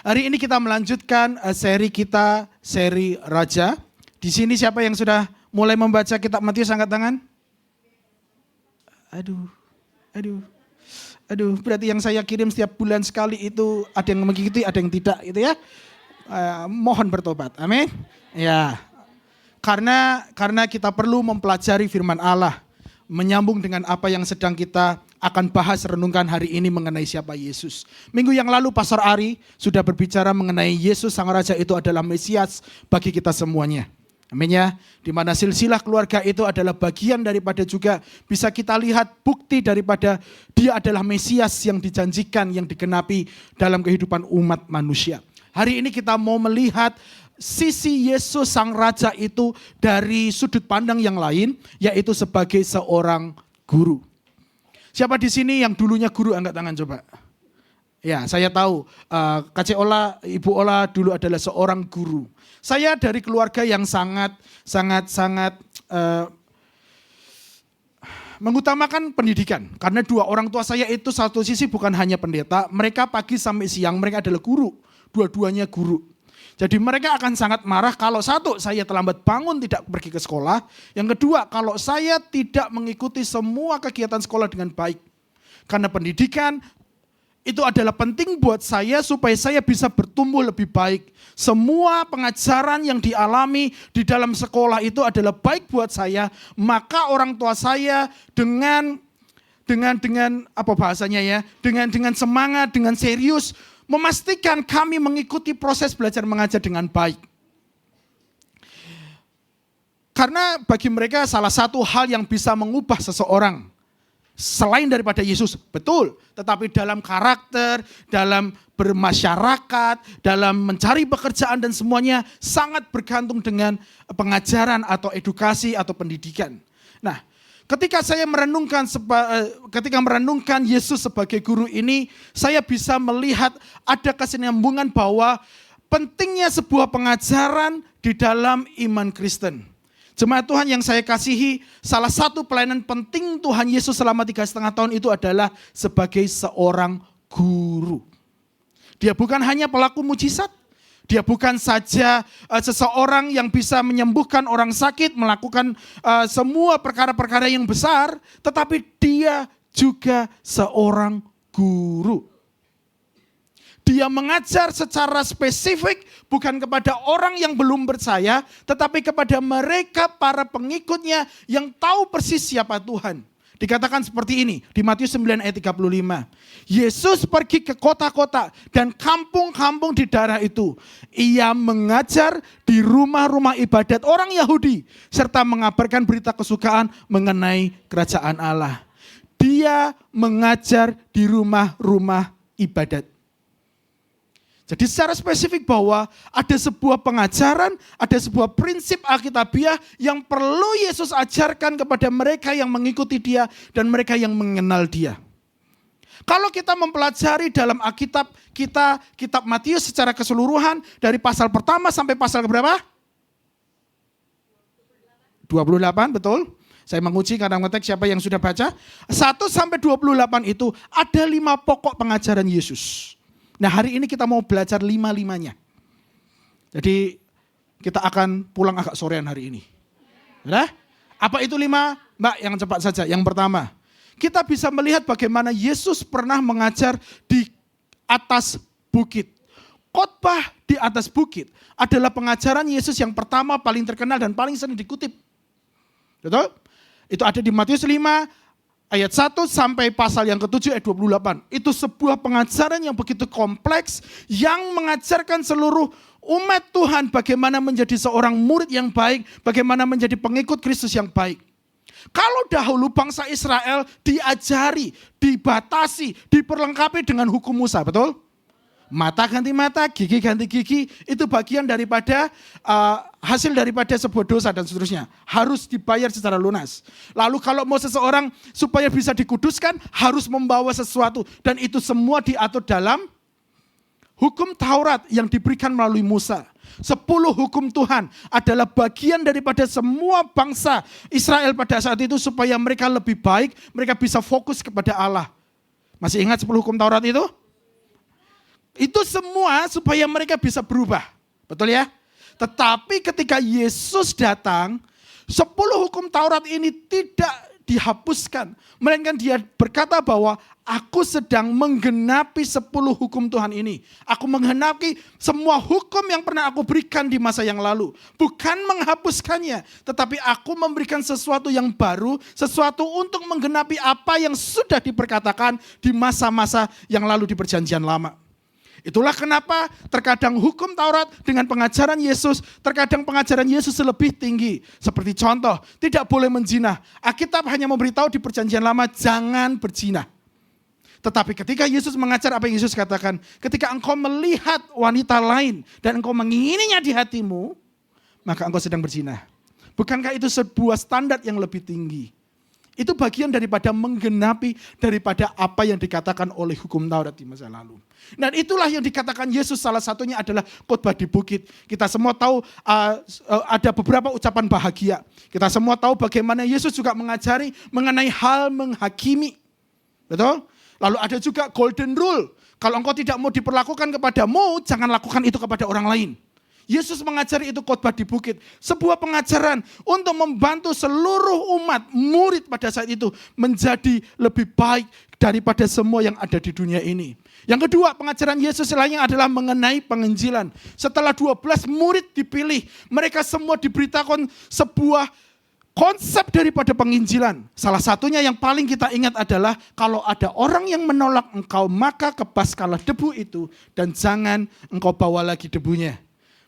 Hari ini kita melanjutkan seri kita, seri Raja. Di sini siapa yang sudah mulai membaca kitab Matius, angkat tangan? Aduh, berarti yang saya kirim setiap bulan sekali itu ada yang mengikuti, ada yang tidak, gitu ya. Mohon bertobat, amin. Ya, karena kita perlu mempelajari firman Allah, menyambung dengan apa yang sedang kita akan bahas renungkan hari ini mengenai siapa Yesus. Minggu yang lalu Pastor Ari sudah berbicara mengenai Yesus Sang Raja itu adalah Mesias bagi kita semuanya. Amin ya. Di mana silsilah keluarga itu adalah bagian daripada juga bisa kita lihat bukti daripada dia adalah Mesias yang dijanjikan, yang digenapi dalam kehidupan umat manusia. Hari ini kita mau melihat sisi Yesus Sang Raja itu dari sudut pandang yang lain, yaitu sebagai seorang guru. Siapa di sini yang dulunya guru, angkat tangan coba. Ya, saya tahu Kak Ola, Ibu Ola dulu adalah seorang guru. Saya dari keluarga yang sangat mengutamakan pendidikan. Karena dua orang tua saya itu satu sisi bukan hanya pendeta, mereka pagi sampai siang mereka adalah guru. Dua-duanya guru. Jadi mereka akan sangat marah kalau satu, saya terlambat bangun tidak pergi ke sekolah. Yang kedua, kalau saya tidak mengikuti semua kegiatan sekolah dengan baik. Karena pendidikan itu adalah penting buat saya supaya saya bisa bertumbuh lebih baik. Semua pengajaran yang dialami di dalam sekolah itu adalah baik buat saya. Maka orang tua saya dengan apa bahasanya ya, dengan semangat, dengan serius, memastikan kami mengikuti proses belajar mengajar dengan baik. Karena bagi mereka salah satu hal yang bisa mengubah seseorang selain daripada Yesus, betul. Tetapi dalam karakter, dalam bermasyarakat, dalam mencari pekerjaan dan semuanya sangat bergantung dengan pengajaran atau edukasi atau pendidikan. Nah, ketika saya merenungkan Yesus sebagai guru ini, saya bisa melihat ada kesinambungan bahwa pentingnya sebuah pengajaran di dalam iman Kristen. Jemaat Tuhan yang saya kasihi, salah satu pelayanan penting Tuhan Yesus selama 3,5 tahun itu adalah sebagai seorang guru. Dia bukan hanya pelaku mujizat. Dia bukan saja seseorang yang bisa menyembuhkan orang sakit, melakukan semua perkara-perkara yang besar, tetapi dia juga seorang guru. Dia mengajar secara spesifik bukan kepada orang yang belum percaya, tetapi kepada mereka para pengikutnya yang tahu persis siapa Tuhan. Dikatakan seperti ini di Matius 9 ayat 35. Yesus pergi ke kota-kota dan kampung-kampung di daerah itu. Ia mengajar di rumah-rumah ibadat orang Yahudi serta mengabarkan berita kesukaan mengenai kerajaan Allah. Dia mengajar di rumah-rumah ibadat. Jadi secara spesifik bahwa ada sebuah pengajaran, ada sebuah prinsip Alkitabiah yang perlu Yesus ajarkan kepada mereka yang mengikuti dia dan mereka yang mengenal dia. Kalau kita mempelajari dalam Alkitab kita, kitab Matius secara keseluruhan dari pasal pertama sampai pasal berapa? 28, betul. Saya menguji kadang ngetek siapa yang sudah baca. 1 sampai 28 itu ada 5 pokok pengajaran Yesus. Nah hari ini kita mau belajar 5-5-nya. Jadi kita akan pulang agak sorean hari ini. Nah, apa itu 5? Mbak yang cepat saja. Yang pertama, kita bisa melihat bagaimana Yesus pernah mengajar di atas bukit. Khotbah di atas bukit adalah pengajaran Yesus yang pertama, paling terkenal dan paling sering dikutip. Betul? Itu ada di Matius 5 ayat 1 sampai pasal yang ke-7 ayat 28. Itu sebuah pengajaran yang begitu kompleks yang mengajarkan seluruh umat Tuhan bagaimana menjadi seorang murid yang baik, bagaimana menjadi pengikut Kristus yang baik. Kalau dahulu bangsa Israel diajari, dibatasi, diperlengkapi dengan hukum Musa, betul? Mata ganti mata, gigi ganti gigi, itu bagian daripada hasil daripada sebuah dosa dan seterusnya. Harus dibayar secara lunas. Lalu kalau mau seseorang supaya bisa dikuduskan, harus membawa sesuatu. Dan itu semua diatur dalam hukum Taurat yang diberikan melalui Musa. 10 hukum Tuhan adalah bagian daripada semua bangsa Israel pada saat itu supaya mereka lebih baik, mereka bisa fokus kepada Allah. Masih ingat 10 hukum Taurat itu? Itu semua supaya mereka bisa berubah. Betul ya? Tetapi ketika Yesus datang, 10 hukum Taurat ini tidak dihapuskan. Melainkan dia berkata bahwa aku sedang menggenapi 10 hukum Tuhan ini. Aku menggenapi semua hukum yang pernah aku berikan di masa yang lalu. Bukan menghapuskannya, tetapi aku memberikan sesuatu yang baru, sesuatu untuk menggenapi apa yang sudah diperkatakan di masa-masa yang lalu di perjanjian lama. Itulah kenapa terkadang hukum Taurat dengan pengajaran Yesus, terkadang pengajaran Yesus lebih tinggi. Seperti contoh, tidak boleh menzina. Alkitab hanya memberitahu di perjanjian lama, jangan berzina. Tetapi ketika Yesus mengajar apa yang Yesus katakan, ketika engkau melihat wanita lain dan engkau mengingininya di hatimu, maka engkau sedang berzina. Bukankah itu sebuah standar yang lebih tinggi? Itu bagian daripada menggenapi daripada apa yang dikatakan oleh hukum Taurat di masa lalu. Dan itulah yang dikatakan Yesus, salah satunya adalah khotbah di bukit. Kita semua tahu ada beberapa ucapan bahagia. Kita semua tahu bagaimana Yesus juga mengajari mengenai hal menghakimi. Betul? Lalu ada juga golden rule. Kalau engkau tidak mau diperlakukan kepadamu, jangan lakukan itu kepada orang lain. Yesus mengajari itu khotbah di bukit. Sebuah pengajaran untuk membantu seluruh umat murid pada saat itu menjadi lebih baik daripada semua yang ada di dunia ini. Yang kedua, pengajaran Yesus lainnya adalah mengenai penginjilan. Setelah 12 murid dipilih, mereka semua diberitakan sebuah konsep daripada penginjilan. Salah satunya yang paling kita ingat adalah kalau ada orang yang menolak engkau, maka kebaskanlah debu itu dan jangan engkau bawa lagi debunya.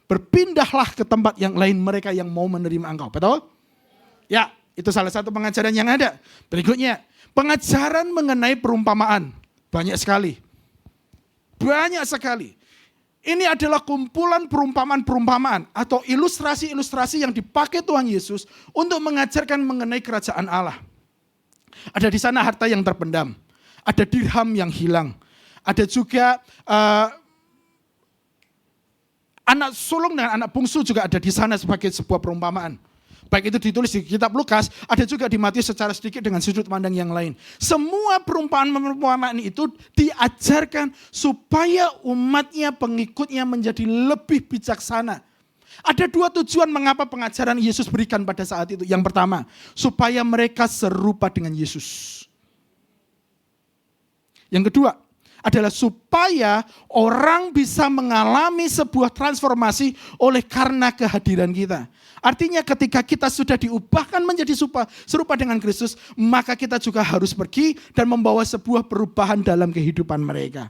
Berpindahlah ke tempat yang lain mereka yang mau menerima engkau. Betul? Ya, itu salah satu pengajaran yang ada. Berikutnya, pengajaran mengenai perumpamaan. Banyak sekali. Banyak sekali. Ini adalah kumpulan perumpamaan-perumpamaan atau ilustrasi-ilustrasi yang dipakai Tuhan Yesus untuk mengajarkan mengenai kerajaan Allah. Ada di sana harta yang terpendam. Ada dirham yang hilang. Ada juga anak sulung dan anak bungsu juga ada di sana sebagai sebuah perumpamaan. Baik itu ditulis di kitab Lukas, ada juga di Matius secara sedikit dengan sudut pandang yang lain. Semua perumpamaan itu diajarkan supaya umatnya, pengikutnya menjadi lebih bijaksana. Ada 2 tujuan mengapa pengajaran Yesus berikan pada saat itu. Yang pertama, supaya mereka serupa dengan Yesus. Yang kedua, adalah supaya orang bisa mengalami sebuah transformasi oleh karena kehadiran kita. Artinya ketika kita sudah diubahkan menjadi serupa dengan Kristus, maka kita juga harus pergi dan membawa sebuah perubahan dalam kehidupan mereka.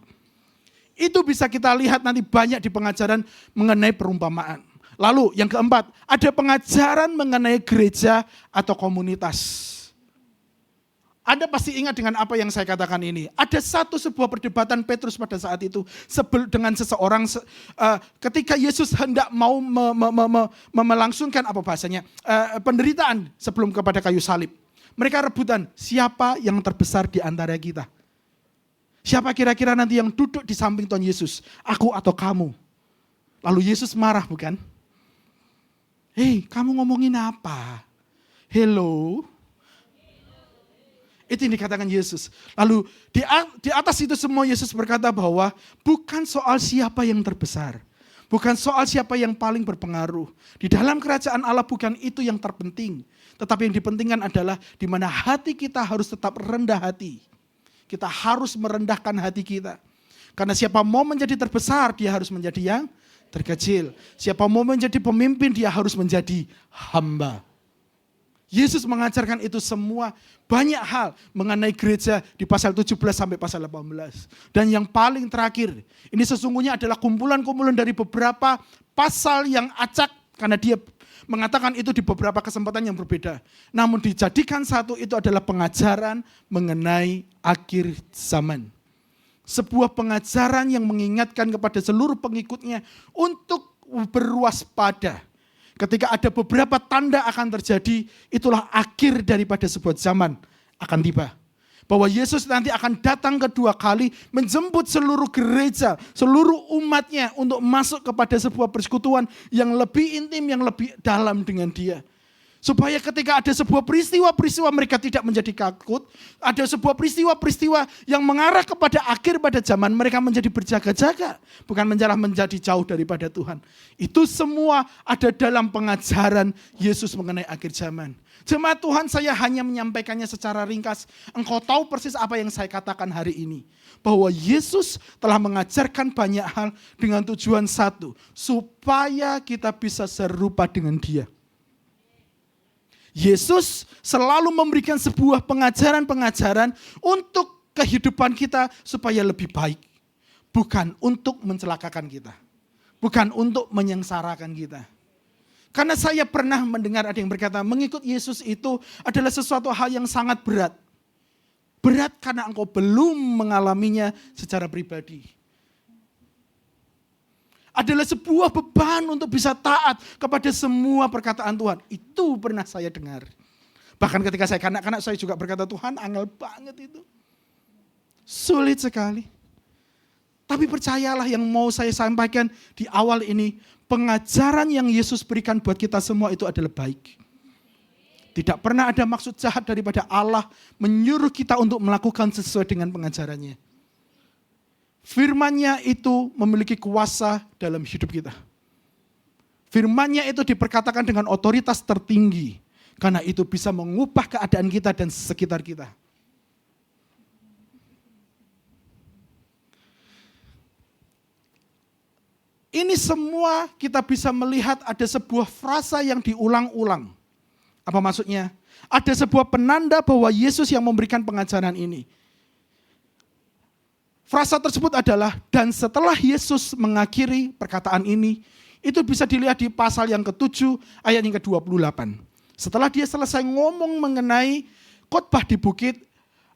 Itu bisa kita lihat nanti banyak di pengajaran mengenai perumpamaan. Lalu yang keempat, ada pengajaran mengenai gereja atau komunitas. Anda pasti ingat dengan apa yang saya katakan ini. Ada sebuah perdebatan Petrus pada saat itu dengan seseorang ketika Yesus hendak mau melangsungkan apa bahasanya penderitaan sebelum kepada kayu salib. Mereka rebutan siapa yang terbesar di antara kita. Siapa kira-kira nanti yang duduk di samping Tuhan Yesus, aku atau kamu? Lalu Yesus marah bukan? Hei, kamu ngomongin apa? Hello? Itu yang dikatakan Yesus. Lalu di atas itu semua Yesus berkata bahwa bukan soal siapa yang terbesar. Bukan soal siapa yang paling berpengaruh. Di dalam kerajaan Allah bukan itu yang terpenting. Tetapi yang dipentingkan adalah di mana hati kita harus tetap rendah hati. Kita harus merendahkan hati kita. Karena siapa mau menjadi terbesar, dia harus menjadi yang terkecil. Siapa mau menjadi pemimpin, dia harus menjadi hamba. Yesus mengajarkan itu semua, banyak hal mengenai gereja di pasal 17 sampai pasal 18. Dan yang paling terakhir, ini sesungguhnya adalah kumpulan-kumpulan dari beberapa pasal yang acak, karena dia mengatakan itu di beberapa kesempatan yang berbeda. Namun dijadikan satu itu adalah pengajaran mengenai akhir zaman. Sebuah pengajaran yang mengingatkan kepada seluruh pengikutnya untuk berwaspada. Ketika ada beberapa tanda akan terjadi, itulah akhir daripada sebuah zaman akan tiba. Bahwa Yesus nanti akan datang kedua kali menjemput seluruh gereja, seluruh umatnya untuk masuk kepada sebuah persekutuan yang lebih intim, yang lebih dalam dengan dia. Supaya ketika ada sebuah peristiwa-peristiwa mereka tidak menjadi takut. Ada sebuah peristiwa-peristiwa yang mengarah kepada akhir pada zaman mereka menjadi berjaga-jaga. Bukan menjadi jauh daripada Tuhan. Itu semua ada dalam pengajaran Yesus mengenai akhir zaman. Jemaat Tuhan, saya hanya menyampaikannya secara ringkas. Engkau tahu persis apa yang saya katakan hari ini. Bahwa Yesus telah mengajarkan banyak hal dengan tujuan satu. Supaya kita bisa serupa dengan Dia. Yesus selalu memberikan sebuah pengajaran-pengajaran untuk kehidupan kita supaya lebih baik. Bukan untuk mencelakakan kita. Bukan untuk menyengsarakan kita. Karena saya pernah mendengar ada yang berkata, mengikut Yesus itu adalah sesuatu hal yang sangat berat. Berat karena engkau belum mengalaminya secara pribadi. Adalah sebuah beban untuk bisa taat kepada semua perkataan Tuhan. Itu pernah saya dengar. Bahkan ketika saya kanak-kanak saya juga berkata, Tuhan angel banget itu. Sulit sekali. Tapi percayalah yang mau saya sampaikan di awal ini, pengajaran yang Yesus berikan buat kita semua itu adalah baik. Tidak pernah ada maksud jahat daripada Allah menyuruh kita untuk melakukan sesuai dengan pengajarannya. Firman-Nya itu memiliki kuasa dalam hidup kita. Firman-Nya itu diperkatakan dengan otoritas tertinggi. Karena itu bisa mengubah keadaan kita dan sekitar kita. Ini semua kita bisa melihat ada sebuah frasa yang diulang-ulang. Apa maksudnya? Ada sebuah penanda bahwa Yesus yang memberikan pengajaran ini. Frasa tersebut adalah, dan setelah Yesus mengakhiri perkataan ini, itu bisa dilihat di pasal yang ke-7 ayat yang ke-28. Setelah dia selesai ngomong mengenai khotbah di bukit,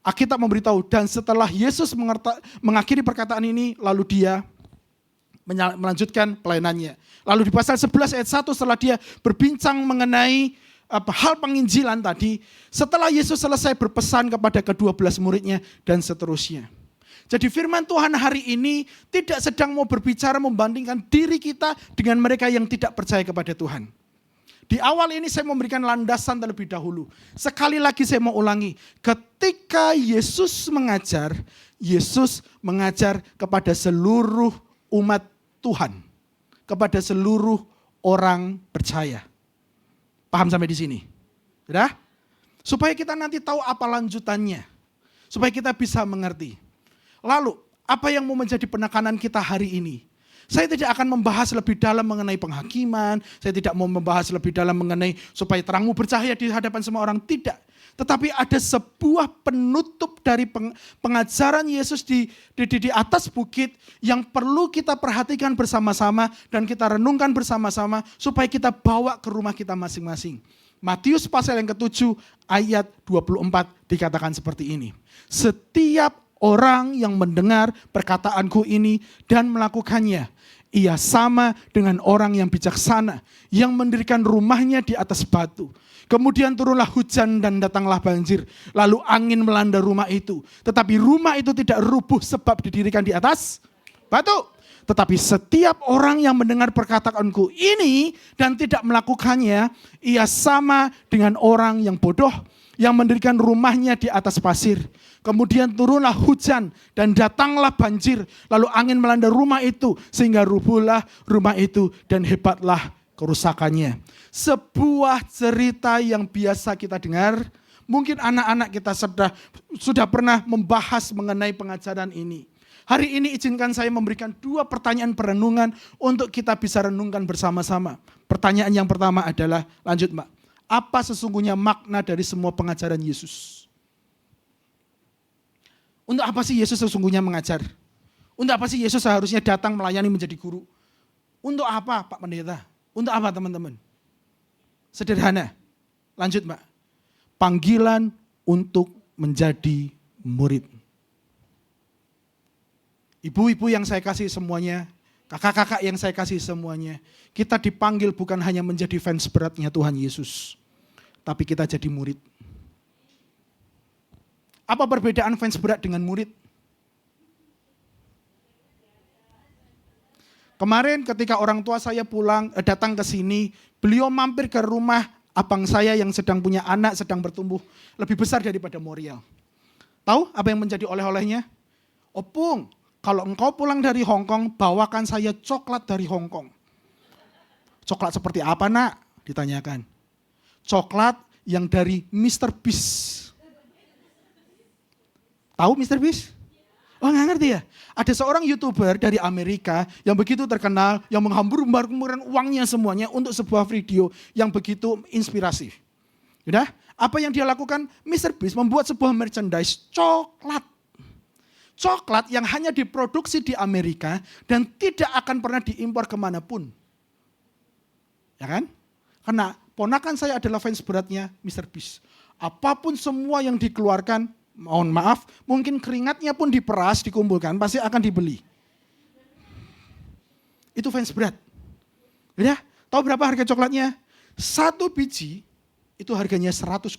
Alkitab memberitahu, dan setelah Yesus mengakhiri perkataan ini, lalu dia melanjutkan pelayanannya. Lalu di pasal 11 ayat 1 setelah dia berbincang mengenai hal penginjilan tadi, setelah Yesus selesai berpesan kepada ke-12 muridnya dan seterusnya. Jadi firman Tuhan hari ini tidak sedang mau berbicara membandingkan diri kita dengan mereka yang tidak percaya kepada Tuhan. Di awal ini saya memberikan landasan terlebih dahulu. Sekali lagi saya mau ulangi. Ketika Yesus mengajar kepada seluruh umat Tuhan. Kepada seluruh orang percaya. Paham sampai di sini? Sudah? Supaya kita nanti tahu apa lanjutannya. Supaya kita bisa mengerti. Lalu, apa yang mau menjadi penekanan kita hari ini? Saya tidak akan membahas lebih dalam mengenai penghakiman, saya tidak mau membahas lebih dalam mengenai supaya terangmu bercahaya di hadapan semua orang, tidak. Tetapi ada sebuah penutup dari pengajaran Yesus di atas bukit yang perlu kita perhatikan bersama-sama dan kita renungkan bersama-sama supaya kita bawa ke rumah kita masing-masing. Matius pasal yang ke-7 ayat 24 dikatakan seperti ini. Setiap orang yang mendengar perkataanku ini dan melakukannya, ia sama dengan orang yang bijaksana yang mendirikan rumahnya di atas batu. Kemudian turunlah hujan dan datanglah banjir. Lalu angin melanda rumah itu. Tetapi rumah itu tidak rubuh sebab didirikan di atas batu. Tetapi setiap orang yang mendengar perkataanku ini dan tidak melakukannya, ia sama dengan orang yang bodoh yang mendirikan rumahnya di atas pasir. Kemudian turunlah hujan dan datanglah banjir. Lalu angin melanda rumah itu sehingga rubuhlah rumah itu dan hebatlah kerusakannya. Sebuah cerita yang biasa kita dengar. Mungkin anak-anak kita sudah pernah membahas mengenai pengajaran ini. Hari ini izinkan saya memberikan 2 pertanyaan perenungan untuk kita bisa renungkan bersama-sama. Pertanyaan yang pertama adalah, lanjut Mbak. Apa sesungguhnya makna dari semua pengajaran Yesus? Untuk apa sih Yesus sesungguhnya mengajar? Untuk apa sih Yesus seharusnya datang melayani menjadi guru? Untuk apa Pak Pendeta? Untuk apa teman-teman? Sederhana. Lanjut Mbak. Panggilan untuk menjadi murid. Ibu-ibu yang saya kasih semuanya, kakak-kakak yang saya kasih semuanya, kita dipanggil bukan hanya menjadi fans beratnya Tuhan Yesus, tapi kita jadi murid. Apa perbedaan fans berat dengan murid? Kemarin ketika orang tua saya datang ke sini, beliau mampir ke rumah abang saya yang sedang punya anak, sedang bertumbuh, lebih besar daripada Moriel. Tahu apa yang menjadi oleh-olehnya? Opung, kalau engkau pulang dari Hong Kong, bawakan saya coklat dari Hong Kong. Coklat seperti apa, nak? Ditanyakan. Coklat yang dari Mr. Beast. Tahu Mr. Beast? Oh, nggak ngerti ya? Ada seorang YouTuber dari Amerika yang begitu terkenal, yang menghambur-hamburkan uangnya semuanya untuk sebuah video yang begitu inspiratif. Udah? Apa yang dia lakukan? Mr. Beast membuat sebuah merchandise coklat. Coklat yang hanya diproduksi di Amerika dan tidak akan pernah diimpor kemanapun. Ya kan? Karena ponakan saya adalah fans beratnya Mr. Beast. Apapun semua yang dikeluarkan, mohon maaf, mungkin keringatnya pun diperas, dikumpulkan, pasti akan dibeli. Itu fans berat. Ya, tahu berapa harga coklatnya? 1 biji itu harganya $100.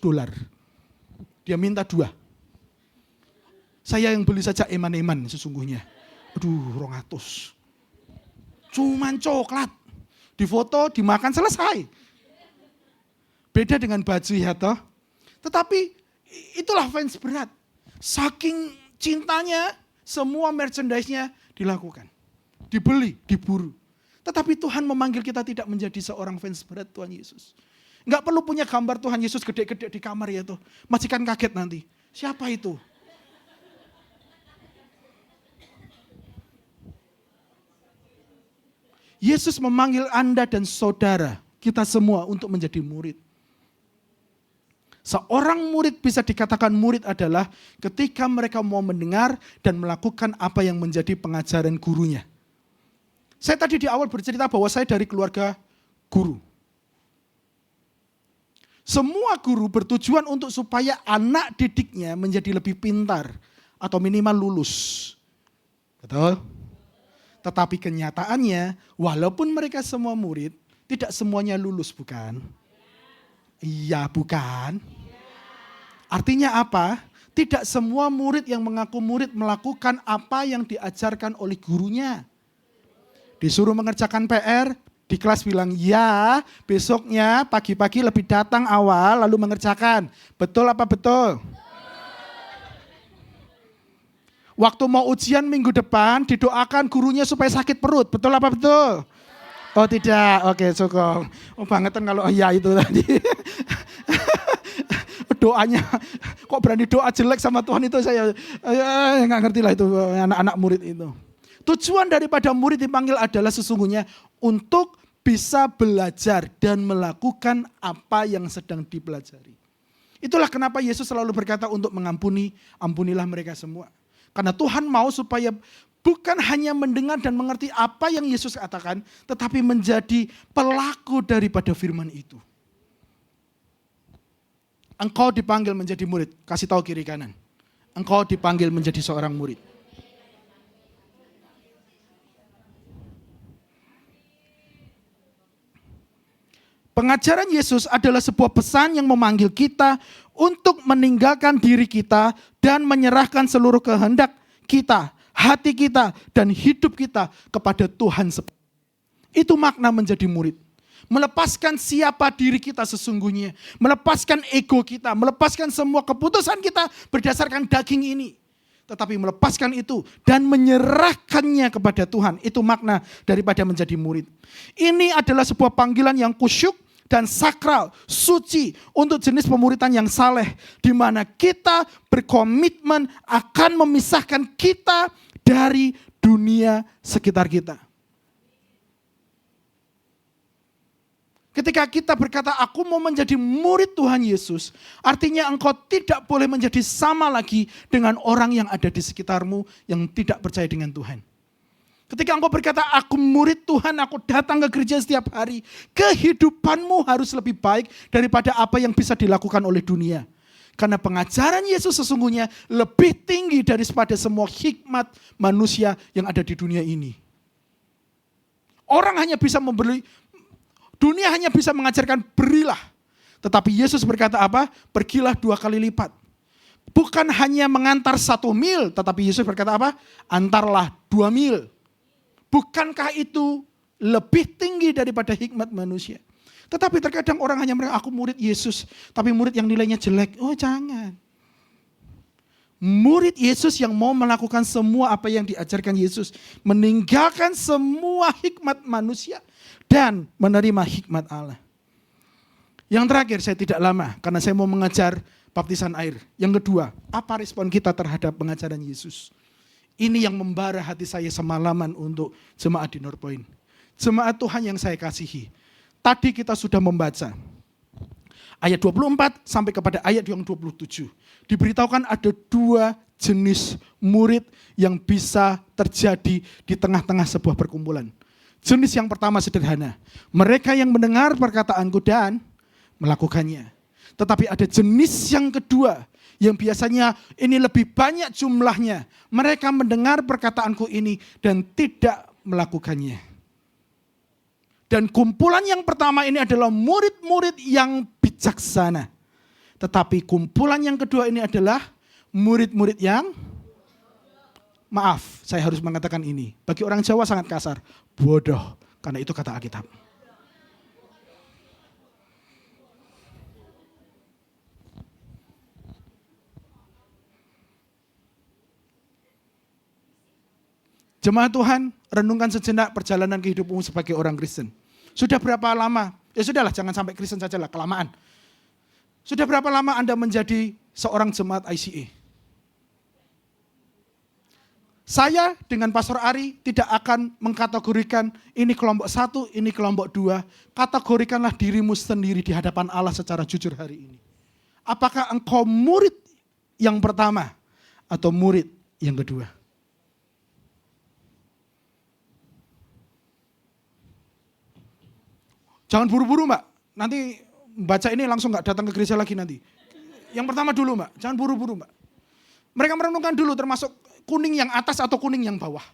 Dia minta 2. Saya yang beli saja eman-eman sesungguhnya. Aduh, 200. Cuman coklat. Difoto, dimakan, selesai. Beda dengan baju ya toh. Tetapi itulah fans berat. Saking cintanya, semua merchandise-nya dilakukan. Dibeli, diburu. Tetapi Tuhan memanggil kita tidak menjadi seorang fans berat Tuhan Yesus. Enggak perlu punya gambar Tuhan Yesus gede-gede di kamar ya tuh. Majikan kaget nanti. Siapa itu? Yesus memanggil Anda dan saudara, kita semua untuk menjadi murid. Seorang murid bisa dikatakan murid adalah ketika mereka mau mendengar dan melakukan apa yang menjadi pengajaran gurunya. Saya tadi di awal bercerita bahwa saya dari keluarga guru. Semua guru bertujuan untuk supaya anak didiknya menjadi lebih pintar atau minimal lulus. Betul? Tetapi kenyataannya, walaupun mereka semua murid, tidak semuanya lulus, bukan? Iya, bukan? Artinya apa? Tidak semua murid yang mengaku murid melakukan apa yang diajarkan oleh gurunya. Disuruh mengerjakan PR, di kelas bilang, ya, besoknya pagi-pagi lebih datang awal lalu mengerjakan. Betul apa betul? Waktu mau ujian minggu depan, didoakan gurunya supaya sakit perut. Betul apa betul? Oh tidak, oke cukup. Oh bangetan kalau iya itu tadi. Doanya, kok berani doa jelek sama Tuhan itu saya nggak ngerti lah itu anak-anak murid itu. Tujuan daripada murid dipanggil adalah sesungguhnya untuk bisa belajar dan melakukan apa yang sedang dipelajari. Itulah kenapa Yesus selalu berkata untuk mengampuni, ampunilah mereka semua. Karena Tuhan mau supaya bukan hanya mendengar dan mengerti apa yang Yesus katakan, tetapi menjadi pelaku daripada firman itu. Engkau dipanggil menjadi murid, kasih tahu kiri kanan. Engkau dipanggil menjadi seorang murid. Pengajaran Yesus adalah sebuah pesan yang memanggil kita untuk meninggalkan diri kita dan menyerahkan seluruh kehendak kita, hati kita, dan hidup kita kepada Tuhan. Itu makna menjadi murid. Melepaskan siapa diri kita sesungguhnya. Melepaskan ego kita, melepaskan semua keputusan kita berdasarkan daging ini. Tetapi melepaskan itu dan menyerahkannya kepada Tuhan. Itu makna daripada menjadi murid. Ini adalah sebuah panggilan yang kusyuk dan sakral, suci untuk jenis pemuridan yang saleh. Di mana kita berkomitmen akan memisahkan kita dari dunia sekitar kita. Ketika kita berkata, aku mau menjadi murid Tuhan Yesus, artinya engkau tidak boleh menjadi sama lagi dengan orang yang ada di sekitarmu yang tidak percaya dengan Tuhan. Ketika engkau berkata, aku murid Tuhan, aku datang ke gereja setiap hari, kehidupanmu harus lebih baik daripada apa yang bisa dilakukan oleh dunia. Karena pengajaran Yesus sesungguhnya lebih tinggi daripada semua hikmat manusia yang ada di dunia ini. Orang hanya bisa memberi, dunia hanya bisa mengajarkan berilah. Tetapi Yesus berkata apa? Pergilah 2 kali lipat. Bukan hanya mengantar 1 mil, tetapi Yesus berkata apa? Antarlah 2 mil. Bukankah itu lebih tinggi daripada hikmat manusia? Tetapi terkadang orang hanya mereka, aku murid Yesus, tapi murid yang nilainya jelek. Oh jangan. Murid Yesus yang mau melakukan semua apa yang diajarkan Yesus. Meninggalkan semua hikmat manusia dan menerima hikmat Allah. Yang terakhir, saya tidak lama karena saya mau mengajar baptisan air. Yang kedua, apa respon kita terhadap pengajaran Yesus? Ini yang membara hati saya semalaman untuk jemaat di North Point. Jemaat Tuhan yang saya kasihi. Tadi kita sudah membaca ayat 24 sampai kepada ayat yang 27. Diberitahukan ada 2 jenis murid yang bisa terjadi di tengah-tengah sebuah perkumpulan. Jenis yang pertama sederhana. Mereka yang mendengar perkataanku dan melakukannya. Tetapi ada jenis yang kedua yang biasanya ini lebih banyak jumlahnya. Mereka mendengar perkataanku ini dan tidak melakukannya. Dan kumpulan yang pertama ini adalah murid-murid yang bijaksana. Tetapi kumpulan yang kedua ini adalah murid-murid yang, maaf saya harus mengatakan ini. Bagi orang Jawa sangat kasar, bodoh. Karena itu kata Alkitab. Jemaat Tuhan, renungkan sejenak perjalanan kehidupmu sebagai orang Kristen. Sudah berapa lama? Ya sudahlah, jangan sampai Kristen sajalah, kelamaan. Sudah berapa lama Anda menjadi seorang jemaat ICA? Saya dengan Pastor Ari tidak akan mengkategorikan ini kelompok 1, ini kelompok 2. Kategorikanlah dirimu sendiri di hadapan Allah secara jujur hari ini. Apakah engkau murid yang pertama atau murid yang kedua? Jangan buru-buru Mbak, nanti baca ini langsung gak datang ke gereja lagi nanti. Yang pertama dulu Mbak, jangan buru-buru Mbak. Mereka merenungkan dulu termasuk kuning yang atas atau kuning yang bawah.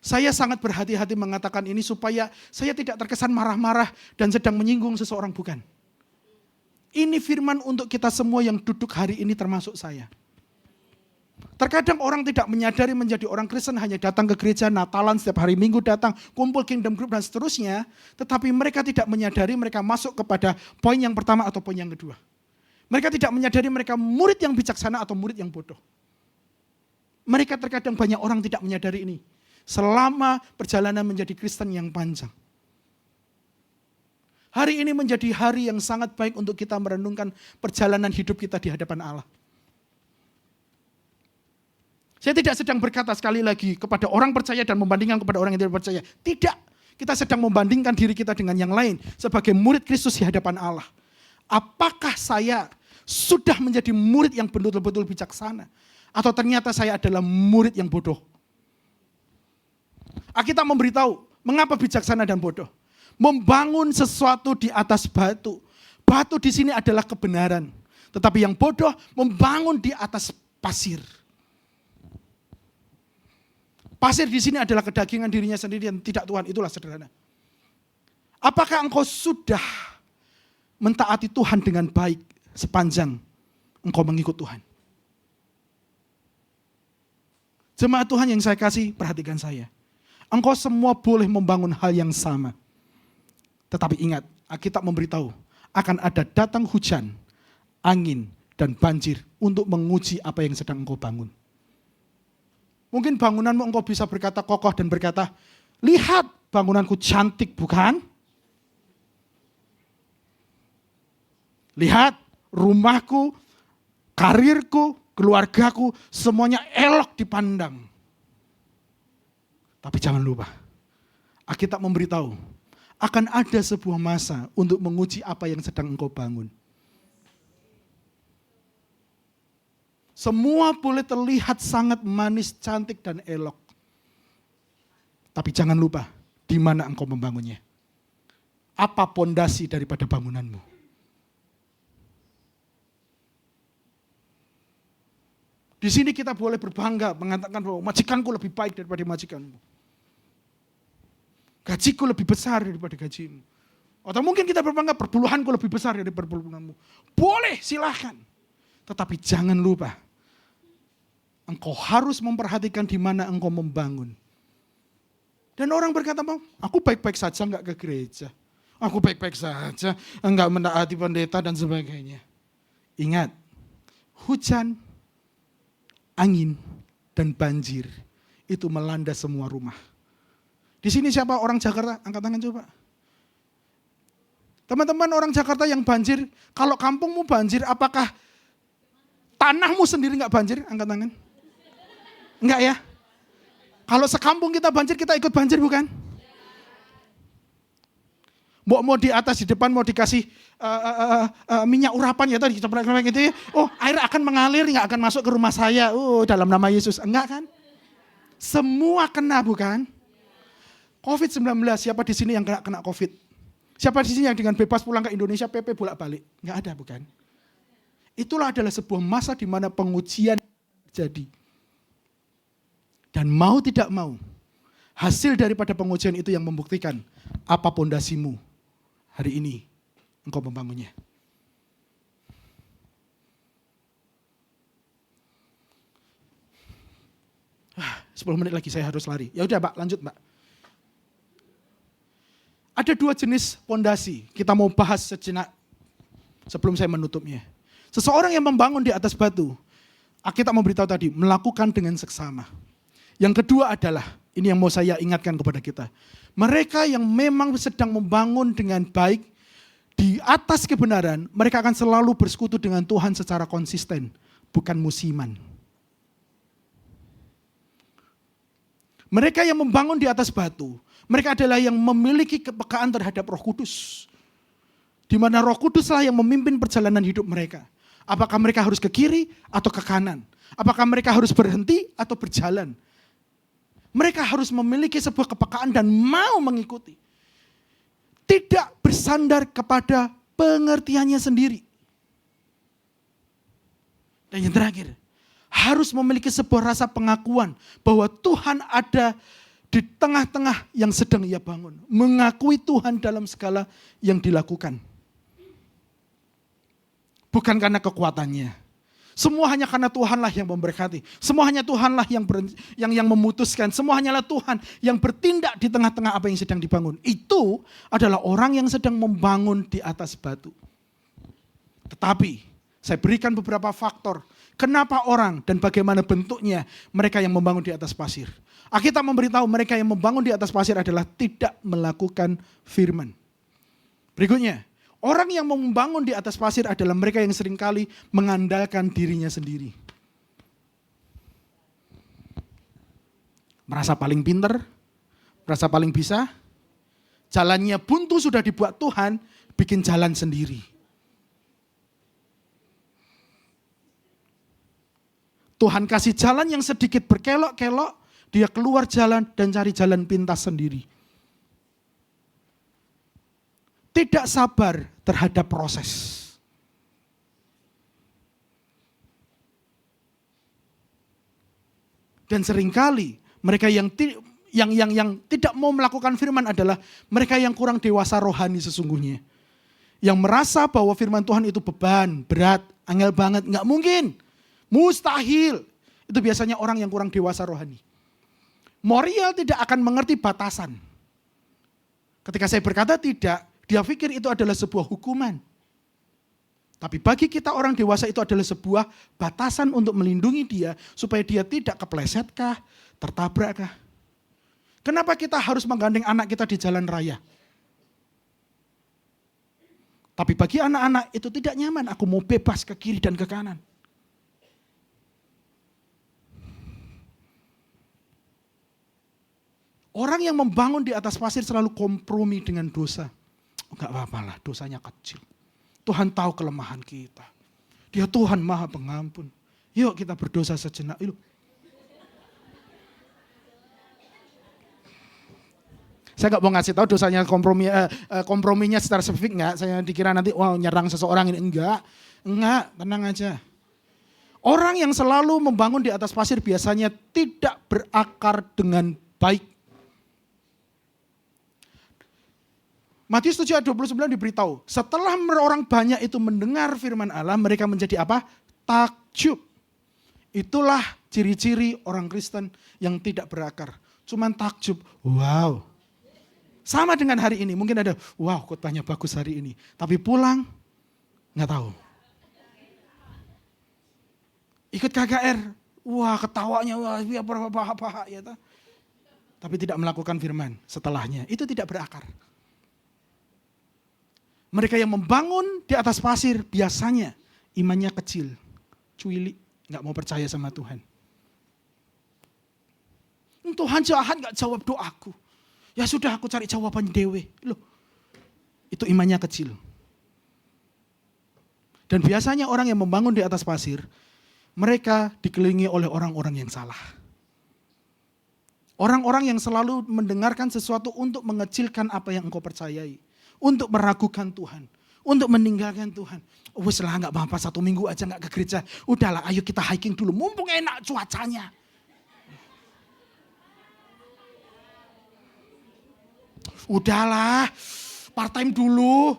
Saya sangat berhati-hati mengatakan ini supaya saya tidak terkesan marah-marah dan sedang menyinggung seseorang, bukan. Ini firman untuk kita semua yang duduk hari ini termasuk saya. Terkadang orang tidak menyadari menjadi orang Kristen hanya datang ke gereja, Natalan, setiap hari Minggu datang, kumpul Kingdom Group dan seterusnya. Tetapi mereka tidak menyadari mereka masuk kepada poin yang pertama atau poin yang kedua. Mereka tidak menyadari mereka murid yang bijaksana atau murid yang bodoh. Mereka terkadang banyak orang tidak menyadari ini. Selama perjalanan menjadi Kristen yang panjang. Hari ini menjadi hari yang sangat baik untuk kita merenungkan perjalanan hidup kita di hadapan Allah. Saya tidak sedang berkata sekali lagi kepada orang percaya dan membandingkan kepada orang yang tidak percaya. Tidak, kita sedang membandingkan diri kita dengan yang lain sebagai murid Kristus di hadapan Allah. Apakah saya sudah menjadi murid yang betul-betul bijaksana? Atau ternyata saya adalah murid yang bodoh? Alkitab memberitahu, mengapa bijaksana dan bodoh? Membangun sesuatu di atas batu. Batu di sini adalah kebenaran. Tetapi yang bodoh membangun di atas pasir. Pasir di sini adalah kedagingan dirinya sendiri dan tidak Tuhan. Itulah sederhana. Apakah engkau sudah mentaati Tuhan dengan baik sepanjang engkau mengikut Tuhan? Jemaat Tuhan yang saya kasih, perhatikan saya. Engkau semua boleh membangun hal yang sama. Tetapi ingat, Alkitab memberitahu akan ada datang hujan, angin, dan banjir untuk menguji apa yang sedang engkau bangun. Mungkin bangunanmu engkau bisa berkata kokoh dan berkata, lihat bangunanku cantik bukan? Lihat rumahku, karirku, keluargaku, semuanya elok dipandang. Tapi jangan lupa, Alkitab memberitahu, akan ada sebuah masa untuk menguji apa yang sedang engkau bangun. Semua boleh terlihat sangat manis, cantik, dan elok. Tapi jangan lupa, di mana engkau membangunnya. Apa pondasi daripada bangunanmu? Di sini kita boleh berbangga mengatakan bahwa majikanku lebih baik daripada majikanmu. Gajiku lebih besar daripada gajimu. Atau mungkin kita berbangga perpuluhanku lebih besar daripada perpuluhanmu. Boleh, silahkan. Tetapi jangan lupa, engkau harus memperhatikan di mana engkau membangun. Dan orang berkata, aku baik-baik saja enggak ke gereja. Aku baik-baik saja, enggak menaati pendeta dan sebagainya. Ingat, hujan, angin, dan banjir itu melanda semua rumah. Di sini siapa orang Jakarta? Angkat tangan coba. Teman-teman orang Jakarta yang banjir, kalau kampungmu banjir, apakah tanahmu sendiri enggak banjir? Angkat tangan. Enggak ya? Kalau sekampung kita banjir, kita ikut banjir bukan? Mau di atas, di depan mau dikasih minyak urapan ya tadi, gitu ya. Oh, air akan mengalir, enggak akan masuk ke rumah saya. Oh, dalam nama Yesus. Enggak kan? Semua kena bukan? COVID-19, siapa di sini yang kena COVID? Siapa di sini yang dengan bebas pulang ke Indonesia, PP bolak-balik? Enggak ada bukan? Itulah adalah sebuah masa di mana pengujian terjadi. Dan mau tidak mau, hasil daripada pengujian itu yang membuktikan apa pondasimu hari ini engkau membangunnya. Ah, 10 menit lagi saya harus lari. Ya udah Pak, lanjut Pak. Ada 2 jenis pondasi. Kita mau bahas sejenak sebelum saya menutupnya. Seseorang yang membangun di atas batu, Alkitab memberitahu tadi, melakukan dengan seksama. Yang kedua adalah, ini yang mau saya ingatkan kepada kita. Mereka yang memang sedang membangun dengan baik, di atas kebenaran, mereka akan selalu bersekutu dengan Tuhan secara konsisten, bukan musiman. Mereka yang membangun di atas batu, mereka adalah yang memiliki kepekaan terhadap Roh Kudus. Di mana Roh Kuduslah yang memimpin perjalanan hidup mereka. Apakah mereka harus ke kiri atau ke kanan? Apakah mereka harus berhenti atau berjalan? Mereka harus memiliki sebuah kepekaan dan mau mengikuti. Tidak bersandar kepada pengertiannya sendiri. Dan yang terakhir, harus memiliki sebuah rasa pengakuan bahwa Tuhan ada di tengah-tengah yang sedang ia bangun. Mengakui Tuhan dalam segala yang dilakukan. Bukan karena kekuatannya. Semua hanya karena Tuhanlah yang memberkati. Semua hanya Tuhanlah yang memutuskan. Semua hanyalah Tuhan yang bertindak di tengah-tengah apa yang sedang dibangun. Itu adalah orang yang sedang membangun di atas batu. Tetapi saya berikan beberapa faktor. Kenapa orang dan bagaimana bentuknya mereka yang membangun di atas pasir. Alkitab memberitahu mereka yang membangun di atas pasir adalah tidak melakukan firman. Berikutnya, orang yang membangun di atas pasir adalah mereka yang seringkali mengandalkan dirinya sendiri. Merasa paling pinter, merasa paling bisa, jalannya buntu sudah dibuat Tuhan, bikin jalan sendiri. Tuhan kasih jalan yang sedikit berkelok-kelok, dia keluar jalan dan cari jalan pintas sendiri. Tidak sabar terhadap proses. Dan seringkali mereka yang tidak mau melakukan firman adalah mereka yang kurang dewasa rohani sesungguhnya. Yang merasa bahwa firman Tuhan itu beban, berat, angel banget, nggak mungkin. Mustahil. Itu biasanya orang yang kurang dewasa rohani. Moriel tidak akan mengerti batasan. Ketika saya berkata tidak, dia pikir itu adalah sebuah hukuman. Tapi bagi kita orang dewasa itu adalah sebuah batasan untuk melindungi dia. Supaya dia tidak keplesetkah, tertabrakkah. Kenapa kita harus menggandeng anak kita di jalan raya? Tapi bagi anak-anak itu tidak nyaman. Aku mau bebas ke kiri dan ke kanan. Orang yang membangun di atas pasir selalu kompromi dengan dosa. Enggak apa-apa lah, dosanya kecil. Tuhan tahu kelemahan kita. Dia Tuhan Maha Pengampun. Yuk kita berdosa sejenak. Yuk. Saya enggak mau ngasih tahu dosanya komprominya secara spesifik enggak. Saya dikira nanti nyerang seseorang ini. Enggak, tenang aja. Orang yang selalu membangun di atas pasir biasanya tidak berakar dengan baik. Matius 7 ayat 29 diberitahu, setelah orang banyak itu mendengar firman Allah, mereka menjadi apa? Takjub. Itulah ciri-ciri orang Kristen yang tidak berakar. cuman takjub. Wow. Sama dengan hari ini, mungkin ada, wow khotbahnya bagus hari ini. Tapi pulang, nggak tahu. Ikut KKR, wah ketawanya, wah apa ya. Tapi tidak melakukan firman setelahnya, itu tidak berakar. Mereka yang membangun di atas pasir, biasanya imannya kecil, cuilik, nggak mau percaya sama Tuhan. Tuhan jahat nggak jawab doaku. Ya sudah aku cari jawaban dewe. Loh, itu imannya kecil. Dan biasanya orang yang membangun di atas pasir, mereka dikelilingi oleh orang-orang yang salah. Orang-orang yang selalu mendengarkan sesuatu untuk mengecilkan apa yang engkau percayai. Untuk meragukan Tuhan. Untuk meninggalkan Tuhan. Wes lah gak apa-apa, 1 minggu aja gak ke gereja. Udahlah ayo kita hiking dulu, mumpung enak cuacanya. Udahlah, part time dulu.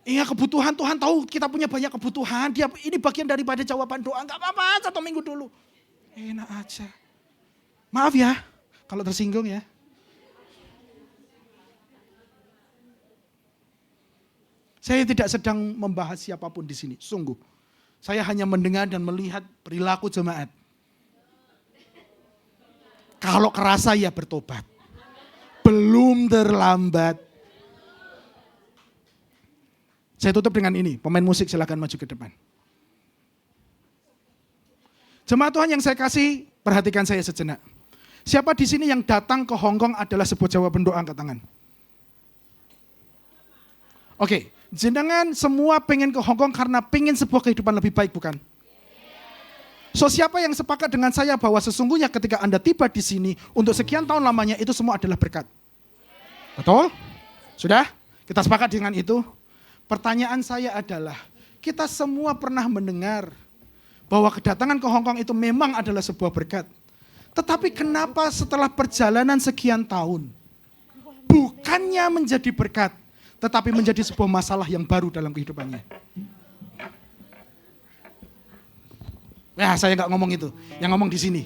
Iya kebutuhan, Tuhan tahu kita punya banyak kebutuhan. Ini bagian daripada jawaban doa. Gak apa-apa, 1 minggu dulu. Enak aja. Maaf ya, kalau tersinggung ya. Saya tidak sedang membahas siapapun di sini, sungguh. Saya hanya mendengar dan melihat perilaku jemaat. Kalau kerasa ya bertobat. Belum terlambat. Saya tutup dengan ini, pemain musik silakan maju ke depan. Jemaat Tuhan yang saya kasih, perhatikan saya sejenak. Siapa di sini yang datang ke Hong Kong adalah sebuah jawaban doa, angkat tangan. Oke, jenengan semua pengen ke Hong Kong karena pengen sebuah kehidupan lebih baik, bukan? So siapa yang sepakat dengan saya bahwa sesungguhnya ketika Anda tiba di sini untuk sekian tahun lamanya itu semua adalah berkat? Betul? Sudah? Kita sepakat dengan itu? Pertanyaan saya adalah, kita semua pernah mendengar bahwa kedatangan ke Hong Kong itu memang adalah sebuah berkat. Tetapi kenapa setelah perjalanan sekian tahun, bukannya menjadi berkat, tetapi menjadi sebuah masalah yang baru dalam kehidupannya? Nah, saya nggak ngomong itu, yang ngomong di sini.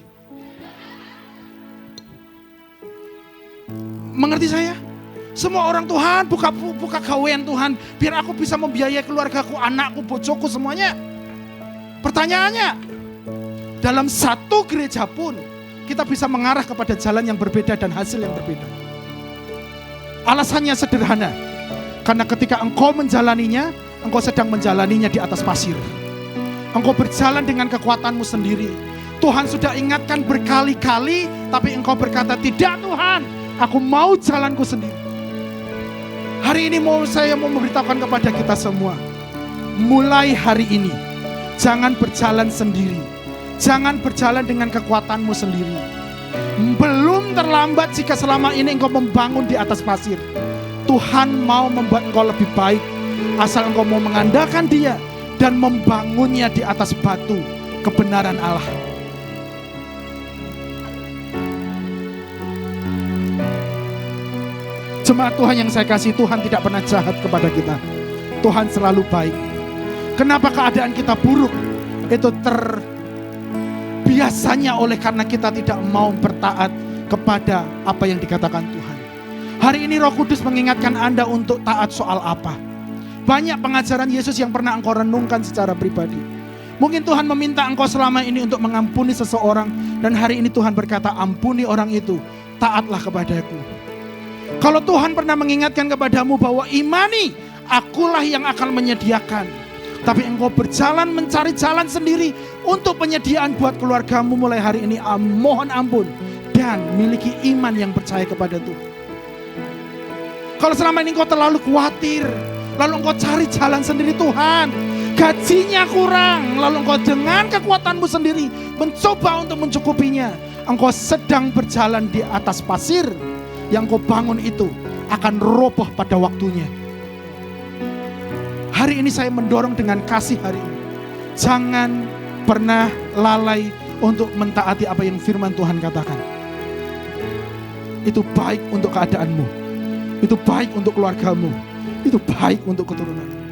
Mengerti saya? Semua orang Tuhan, buka gawean Tuhan, biar aku bisa membiayai keluargaku, anakku, bojoku, semuanya. Pertanyaannya, dalam satu gereja pun kita bisa mengarah kepada jalan yang berbeda dan hasil yang berbeda. Alasannya sederhana, karena ketika engkau menjalaninya, engkau sedang menjalaninya di atas pasir. Engkau berjalan dengan kekuatanmu sendiri. Tuhan sudah ingatkan berkali-kali, tapi engkau berkata, tidak Tuhan, aku mau jalanku sendiri. Hari ini saya mau memberitahukan kepada kita semua, mulai hari ini, jangan berjalan sendiri. Jangan berjalan dengan kekuatanmu sendiri. Belum terlambat jika selama ini engkau membangun di atas pasir. Tuhan mau membuat engkau lebih baik, asal engkau mau mengandalkan Dia dan membangunnya di atas batu kebenaran Allah. Jemaat Tuhan yang saya kasih, Tuhan tidak pernah jahat kepada kita. Tuhan selalu baik. Kenapa keadaan kita buruk? Itu biasanya oleh karena kita tidak mau bertaat kepada apa yang dikatakan Tuhan. Hari ini Roh Kudus mengingatkan Anda untuk taat soal apa? Banyak pengajaran Yesus yang pernah engkau renungkan secara pribadi. Mungkin Tuhan meminta engkau selama ini untuk mengampuni seseorang, dan hari ini Tuhan berkata, ampuni orang itu, taatlah kepadaku. Kalau Tuhan pernah mengingatkan kepadamu bahwa imani, akulah yang akan menyediakan, tapi engkau berjalan mencari jalan sendiri untuk penyediaan buat keluargamu mulai hari ini, mohon ampun, dan miliki iman yang percaya kepada Tuhan. Kalau selama ini engkau terlalu khawatir, lalu engkau cari jalan sendiri, Tuhan gajinya kurang, lalu engkau dengan kekuatanmu sendiri mencoba untuk mencukupinya, engkau sedang berjalan di atas pasir. Yang kau bangun itu akan roboh pada waktunya. Hari ini saya mendorong dengan kasih hari ini, jangan pernah lalai untuk mentaati apa yang firman Tuhan katakan. Itu baik untuk keadaanmu, itu baik untuk keluargamu, itu baik untuk keturunanmu.